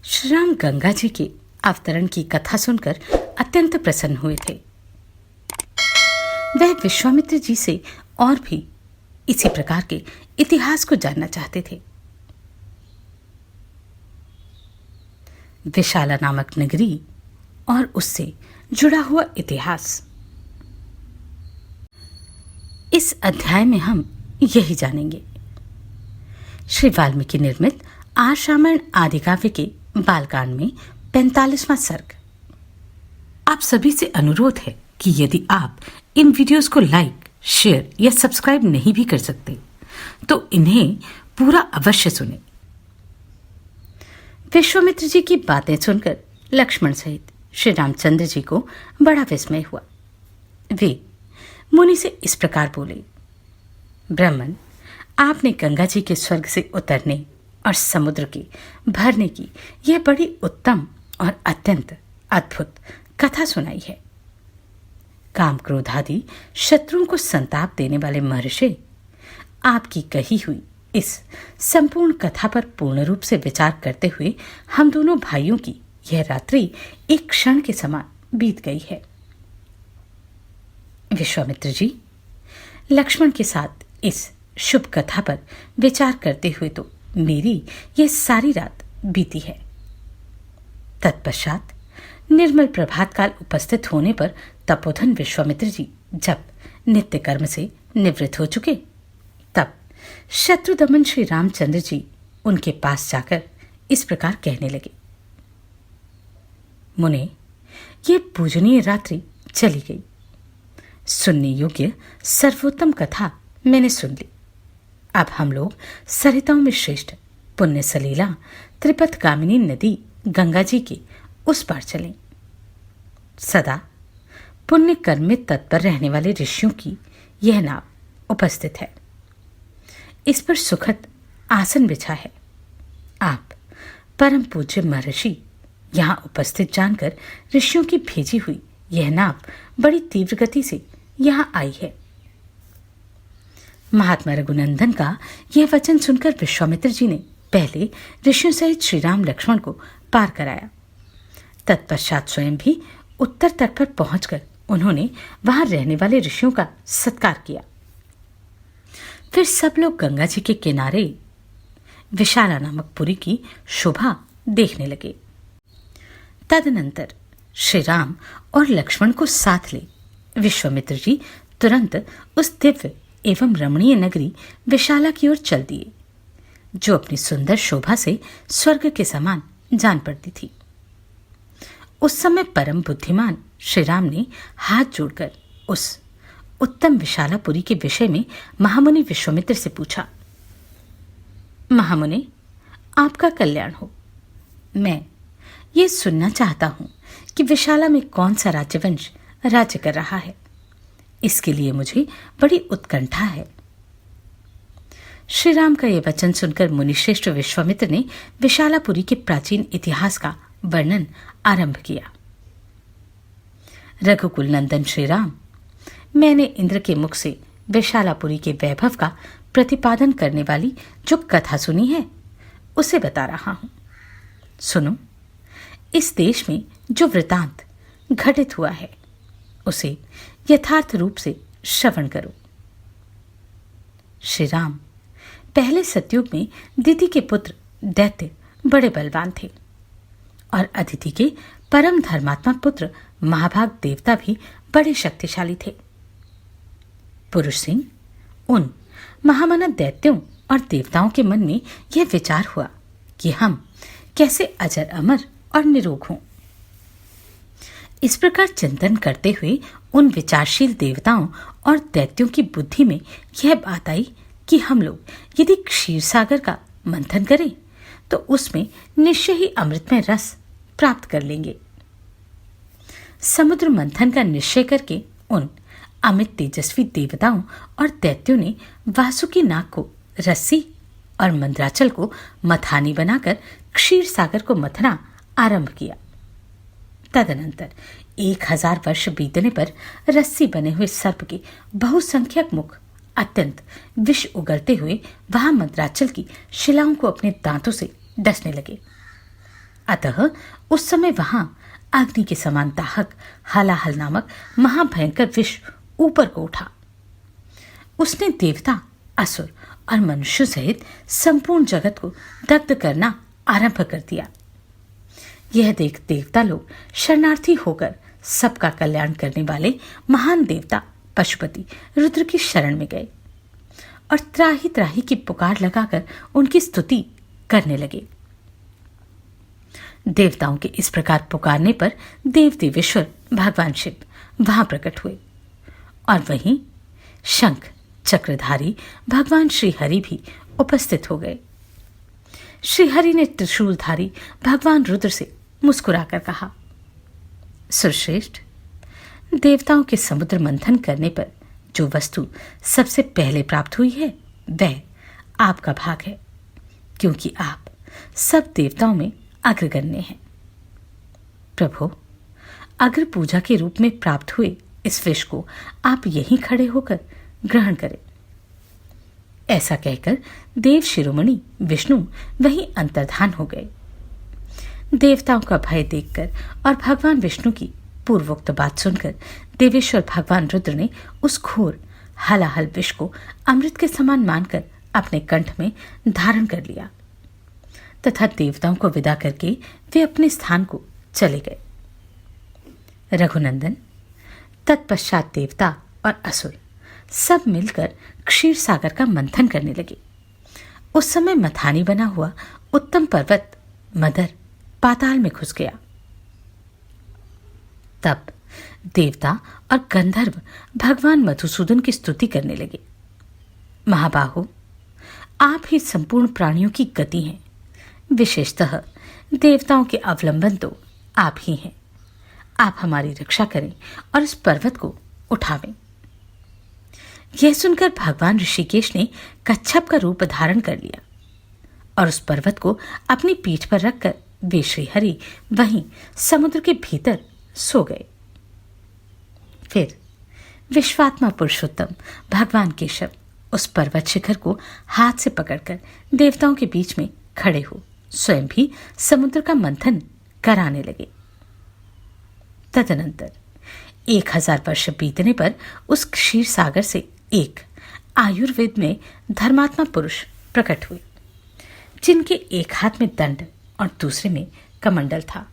श्री राम गंगा जी के अवतरण की कथा सुनकर अत्यंत प्रसन्न हुए थे। वह विश्वामित्र जी से और भी इसी प्रकार के इतिहास को जानना चाहते थे। विशाला नामक नगरी और उससे जुड़ा हुआ इतिहास, इस अध्याय में हम यही जानेंगे। श्री वाल्मीकि निर्मित आर्ष रामायण आदि काव्य के बालकांड में 45वां सर्ग। आप सभी से अनुरोध है कि यदि आप इन वीडियोस को लाइक, शेयर या सब्सक्राइब नहीं भी कर सकते तो इन्हें पूरा अवश्य सुनें। विश्वामित्र जी की बातें सुनकर लक्ष्मण सहित श्री रामचंद्र जी को बड़ा विस्मय हुआ। वे मुनि से इस प्रकार बोले, ब्राह्मण, आपने गंगा जी के स्वर्ग से उतरने और समुद्र के भरने की यह बड़ी उत्तम और अत्यंत अद्भुत कथा सुनाई है। काम क्रोध आदि शत्रुओं को संताप देने वाले महर्षि, आपकी कही हुई इस संपूर्ण कथा पर पूर्ण रूप से विचार करते हुए हम दोनों भाइयों की यह रात्रि एक क्षण के समान बीत गई है। विश्वामित्र जी, लक्ष्मण के साथ इस शुभ कथा पर विचार करते हुए तो मेरी यह सारी रात बीती है। तत्पश्चात निर्मल प्रभात काल उपस्थित होने पर तपोधन विश्वामित्र जी जब नित्य कर्म से निवृत्त हो चुके, तब शत्रुदमन श्री रामचंद्र जी उनके पास जाकर इस प्रकार कहने लगे, मुने, ये पूजनीय रात्रि चली गई। सुनने योग्य सर्वोत्तम कथा मैंने सुन ली। अब हम लोग सरिताओं में श्रेष्ठ पुण्य सलीला त्रिपथ गामिनी नदी गंगा जी के उस पार चलें। सदा पुण्य कर्म में तत्पर रहने वाले ऋषियों की यह नाव उपस्थित है। इस पर सुखद आसन बिछा है। आप परम पूज्य महर्षि यहाँ उपस्थित जानकर ऋषियों की भेजी हुई यह नाव बड़ी तीव्र गति से यहाँ आई है। महात्मा रघुनंदन का यह वचन सुनकर विश्वामित्र जी ने पहले ऋषियों सहित श्री राम लक्ष्मण को पार कराया। तत्पश्चात स्वयं भी उत्तर तट पर पहुंचकर उन्होंने वहां रहने वाले ऋषियों का सत्कार किया। फिर सब लोग गंगा जी के किनारे विशाला नामक पुरी की शोभा देखने लगे। तदनंतर श्री राम और लक्ष्मण को साथ ले विश्वामित्र जी तुरंत उस दिव्य एवं रमणीय नगरी विशाला की ओर चल दिए, जो अपनी सुंदर शोभा से स्वर्ग के समान जान पड़ती थी। उस समय परम बुद्धिमान श्री राम ने हाथ जोड़कर उस उत्तम विशालापुरी के विषय में महामुनि विश्वामित्र से पूछा, महामुनि, आपका कल्याण हो। मैं ये सुनना चाहता हूं कि विशाला में कौन सा राज्यवंश राज्य कर रहा है। इसके लिए मुझे बड़ी उत्कंठा है। श्री राम का यह वचन सुनकर मुनिश्रेष्ठ विश्वामित्र ने विशालापुरी के प्राचीन इतिहास का वर्णन आरंभ किया। रघुकुल नंदन श्री राम, मैंने इंद्र के मुख से विशालापुरी के वैभव का प्रतिपादन करने वाली जो कथा सुनी है उसे बता रहा हूं। सुनो, इस देश में जो वृतांत घटित हुआ है उसे यथार्थ रूप से श्रवण करो। श्री राम, पहले सतयुग में दिति के पुत्र दैत्य बड़े बलवान थे और अदिति के परम धर्मात्मा पुत्र महाभाग देवता भी बड़े शक्तिशाली थे। पुरुष सिंह, उन महामना दैत्यों और देवताओं के मन में यह विचार हुआ कि हम कैसे अजर अमर और निरोग हों। इस प्रकार चिंतन करते हुए उन विचारशील देवताओं और दैत्यों की बुद्धि में यह बात आई कि हम लोग यदि क्षीर सागर का मंथन करें तो उसमें निश्चय ही अमृतमय रस प्राप्त कर लेंगे। समुद्र मंथन का निश्चय करके उन अमित तेजस्वी देवताओं और दैत्यों ने वासुकी नाग को रस्सी और मंद्राचल को मथानी बनाकर क्षीर सागर को मथना आरंभ किया। तदनंतर 1000 वर्ष बीतने पर रस्सी बने हुए सर्प के बहुसंख्यक मुख अत्यंत विष उगलते हुए वहां मंद्राचल की शिलाओं को अपने दांतों से डसने लगे। अतः उस समय वहां अग्नि के समान दाहक हलाहल नामक महाभयंकर विष ऊपर को उठा। उसने देवता, असुर और मनुष्यों सहित संपूर्ण जगत को दग्ध करना आरंभ कर दिया। यह देख देवता लोग शरणार्थी होकर सबका कल्याण करने वाले महान देवता पशुपति रुद्र की शरण में गए और त्राही त्राही की पुकार लगाकर उनकी स्तुति करने लगे। देवताओं के इस प्रकार पुकारने पर देव देवेश्वर भगवान शिव वहां प्रकट हुए और वहीं शंख चक्रधारी भगवान श्रीहरि भी उपस्थित हो गए। श्रीहरि ने त्रिशूलधारी भगवान रुद्र से मुस्कुराकर कहा, सुरश्रेष्ठ, देवताओं के समुद्र मंथन करने पर जो वस्तु सबसे पहले प्राप्त हुई है वह आपका भाग है, क्योंकि आप सब देवताओं में अग्रगण्य हैं। प्रभु, अग्र पूजा के रूप में प्राप्त हुए इस विष को आप यहीं खड़े होकर ग्रहण करें। ऐसा कहकर देव शिरोमणि विष्णु वहीं अंतर्धान हो गए। देवताओं का भय देखकर और भगवान विष्णु की पूर्वोक्त बात सुनकर देवेश्वर भगवान रुद्र ने उस घोर हलाहल विष को अमृत के समान मानकर अपने कंठ में धारण कर लिया तथा देवताओं को विदा करके वे अपने स्थान को चले गए। रघुनंदन, तत्पश्चात देवता और असुर सब मिलकर क्षीर सागर का मंथन करने लगे। उस समय मथानी बना हुआ उत्तम पर्वत मदर पाताल में घुस गया। तब देवता और गंधर्व भगवान मधुसूदन की स्तुति करने लगे। महाबाहो, आप ही संपूर्ण प्राणियों की गति हैं, विशेषतः देवताओं के अवलंबन तो आप ही हैं। आप हमारी रक्षा करें और इस पर्वत को उठावें। यह सुनकर भगवान ऋषिकेश ने कच्छप का रूप धारण कर लिया और उस पर्वत को अपनी पीठ पर रखकर वे श्रीहरि वहीं समुद्र के भीतर सो गए। फिर विश्वात्मा पुरुषोत्तम भगवान केशव उस पर्वत शिखर को हाथ से पकड़कर देवताओं के बीच में खड़े हो स्वयं भी समुद्र का मंथन कराने लगे। तदनंतर 1000 वर्ष बीतने पर उस क्षीर सागर से एक आयुर्वेद में धर्मात्मा पुरुष प्रकट हुए, जिनके एक हाथ में दंड और दूसरे में कमंडल था।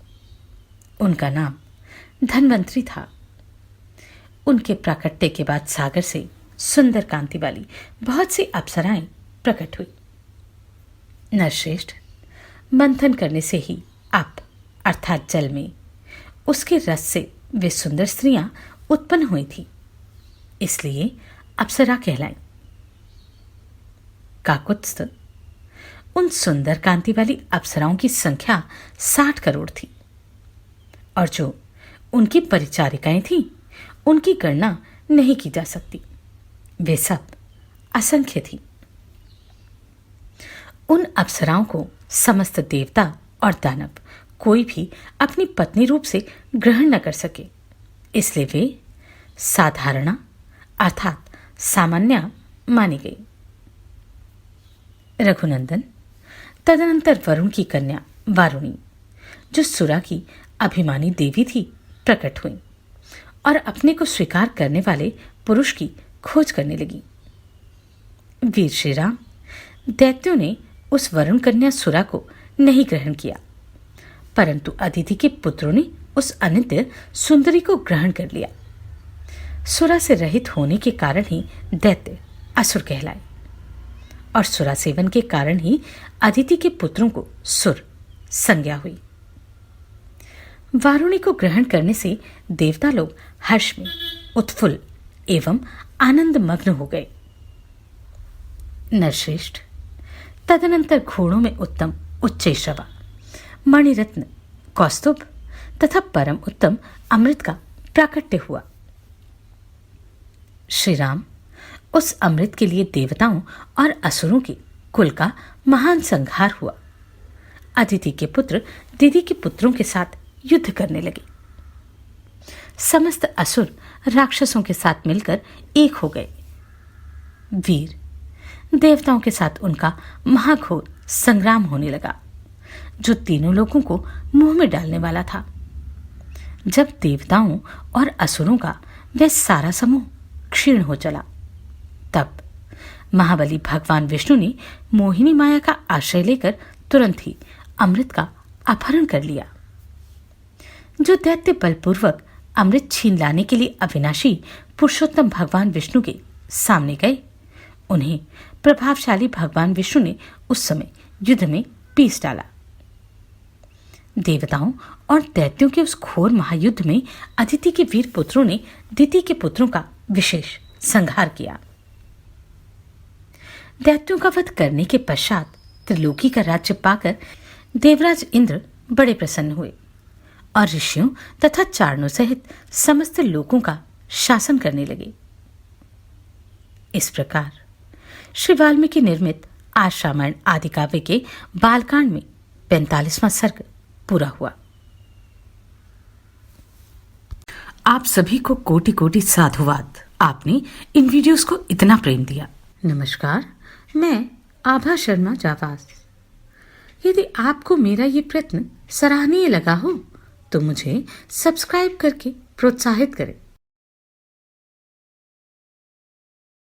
उनका नाम धन्वंतरी था। उनके प्राकट्य के बाद सागर से सुंदर कांति वाली बहुत सी अप्सराएं प्रकट हुई। नरश्रेष्ठ, मंथन करने से ही आप अर्थात जल में उसके रस से वे सुंदर स्त्रियां उत्पन्न हुई थी, इसलिए अप्सरा कहलाई। काकुत्स्थ, उन सुंदर कांति वाली अप्सराओं की संख्या 60 करोड़ थी और जो उनकी परिचारिकाएं थीं, उनकी गणना नहीं की जा सकती। वे सब असंख्य थी। उन अप्सराओं को समस्त देवता और दानव कोई भी अपनी पत्नी रूप से ग्रहण न कर सके, इसलिए वे साधारणा अर्थात सामान्य मानी गई। रघुनंदन, तदनंतर वरुण की कन्या वारुणी, जो सुरा की अभिमानी देवी थी, प्रकट हुई और अपने को स्वीकार करने वाले पुरुष की खोज करने लगी। वीर श्री राम, दैत्यों ने उस वरुण कन्या सुरा को नहीं ग्रहण किया, परंतु अदिति के पुत्रों ने उस अनित्य सुंदरी को ग्रहण कर लिया। सुरा से रहित होने के कारण ही दैत्य असुर कहलाए और सुरा सेवन के कारण ही अदिति के पुत्रों को सुर संज्ञा हुई। वारुणी को ग्रहण करने से देवता लोग हर्ष में उत्फुल्ल एवं आनंद मग्न हो गए। नरश्रेष्ठ, तदनंतर घोड़ों में उत्तम उच्चैश्रवा, मणिरत्न, कौस्तुभ तथा परम उत्तम अमृत का प्राकट्य हुआ। श्री राम, उस अमृत के लिए देवताओं और असुरों के कुल का महान संहार हुआ। अदिति के पुत्र दीदी के पुत्रों के साथ युद्ध करने लगे। समस्त असुर राक्षसों के साथ मिलकर एक हो गए। वीर, देवताओं के साथ उनका महाघोर संग्राम होने लगा। जो तीनों लोगों को मुंह में डालने वाला था। जब देवताओं और असुरों का वह सारा समूह क्षीण हो चला, तब महाबली भगवान विष्णु ने मोहिनी माया का आश्रय लेकर तुरंत ही अमृत का अपहरण कर लिया। जो दैत्य बलपूर्वक अमृत छीन लाने के लिए अविनाशी पुरुषोत्तम भगवान विष्णु के सामने गए, उन्हें प्रभावशाली भगवान विष्णु ने उस समय युद्ध में पीस डाला। देवताओं और दैत्यों के उस घोर महायुद्ध में अदिति के वीर पुत्रों ने दिति के पुत्रों का विशेष संहार किया। दैत्यों का वध करने के पश्चात त्रिलोकी का राज्य पाकर देवराज इंद्र बड़े प्रसन्न हुए और ऋषियों तथा चारणों सहित समस्त लोगों का शासन करने लगे। इस प्रकार श्री वाल्मीकि निर्मित आर्ष रामायण आदि काव्य के बालकांड में 45वां सर्ग पूरा हुआ। आप सभी को कोटि कोटि साधुवाद। आपने इन वीडियोस को इतना प्रेम दिया। नमस्कार, मैं आभा शर्मा जावास। यदि आपको मेरा ये प्रयत्न सराहनीय लगा हो तो मुझे सब्सक्राइब करके प्रोत्साहित करें।